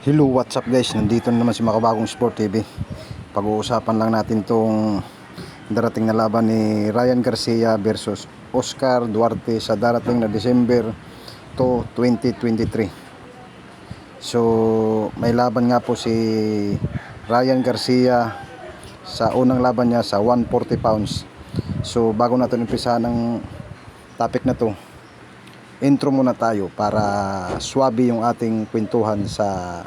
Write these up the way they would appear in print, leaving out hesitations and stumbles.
Hello, what's up guys? Nandito na naman si Makabagong Sport TV. Pag-uusapan lang natin tong darating na laban ni Ryan Garcia versus Oscar Duarte sa darating na December 2023. So, may laban nga po si Ryan Garcia sa unang laban niya sa 140 pounds. So, bago natin umpisa ng topic na to, intro muna tayo para swabe yung ating kwentuhan sa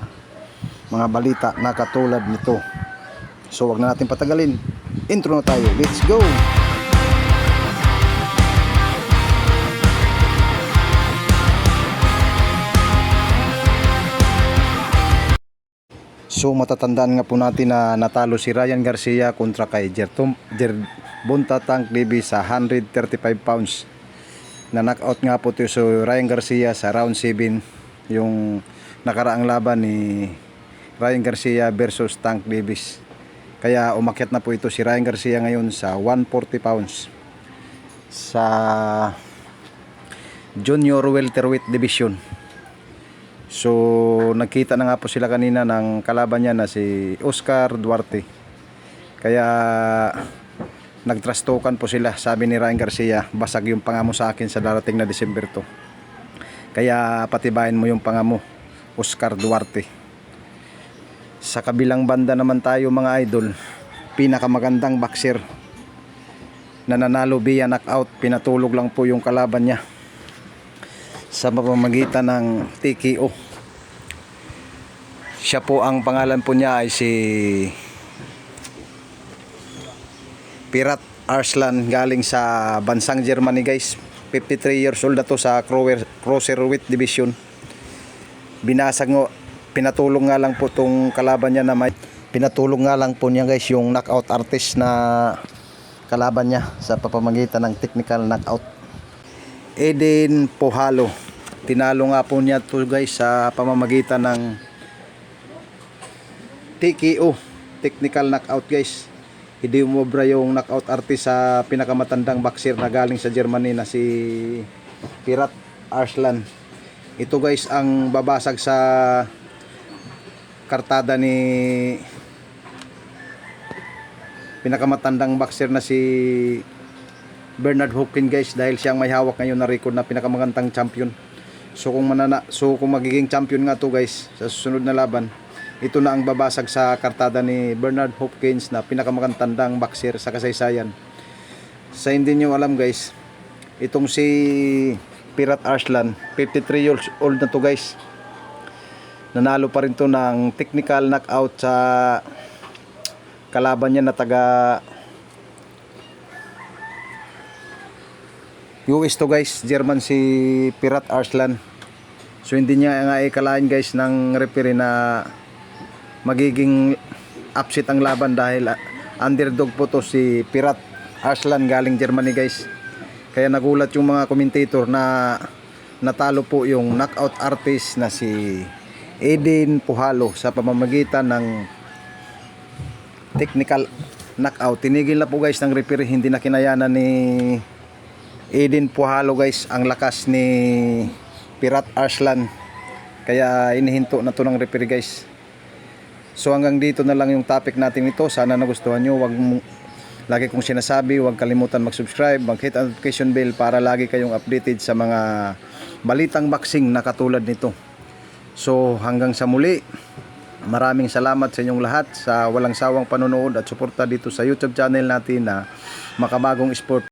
mga balita na katulad nito. So wag na natin patagalin, intro na tayo, let's go! So matatandaan nga po natin na natalo si Ryan Garcia kontra kay Gervonta Tank Davis sa 135 pounds. Na knockout nga po ito so Ryan Garcia sa round 7, yung nakaraang laban ni Ryan Garcia versus Tank Davis. Kaya umakyat na po ito si Ryan Garcia ngayon sa 140 pounds sa junior welterweight division. So nagkita na nga po sila kanina ng kalaban niya na si Oscar Duarte. Kaya nagtrastokan po sila. Sabi ni Ryan Garcia, basag yung panga mo sa akin sa darating na December 2. Kaya patibayin mo yung panga mo, Oscar Duarte. Sa kabilang banda naman tayo mga idol, pinakamagandang boxer na nanalo via knockout, pinatulog lang po yung kalaban niya sa pamamagitan ng TKO. Siya po, ang pangalan po niya ay si Pirat Arslan, galing sa bansang Germany guys. 53 years old na to sa cruiserweight division. Binasag ngo, pinatulong nga lang po tong kalaban niya na may pinatulong nga lang po niya guys yung knockout artist na kalaban niya sa pamamagitan ng technical knockout. Edin Puhalo, tinalo nga po niya to guys sa pamamagitan ng TKO, technical knockout guys. Hindi umobra yung knockout artist sa pinakamatandang boxer na galing sa Germany na si Pirat Arslan. Ito guys ang babasag sa kartada ni pinakamatandang boxer na si Bernard Hopkins guys, dahil siyang may hawak ngayon na record na pinakamagandang champion. So kung magiging champion nga to guys sa susunod na laban, ito na ang babasag sa kartada ni Bernard Hopkins na pinakamagandang boxer sa kasaysayan. Sa hindi nyo alam guys, itong si Pirat Arslan, 53 years old na to guys. Nanalo pa rin to ng technical knockout sa kalaban niya na taga US to guys, German si Pirat Arslan. So hindi niya nga ikalain guys ng referee na magiging upset ang laban dahil underdog po to si Pirat Arslan galing Germany guys. Kaya nagulat yung mga commentator na natalo po yung knockout artist na si Edin Puhalo sa pamamagitan ng technical knockout. Tinigil na po guys ng referee, hindi na kinayanan ni Edin Puhalo guys ang lakas ni Pirat Arslan. Kaya inihinto na to ng referee guys. So hanggang dito na lang yung topic natin ito. Sana nagustuhan nyo. Lagi kong sinasabi, huwag kalimutan mag-subscribe, mag-hit ang notification bell para lagi kayong updated sa mga balitang boxing na katulad nito. So hanggang sa muli, maraming salamat sa inyong lahat sa walang sawang panonood at suporta dito sa YouTube channel natin na Makabagong Sport.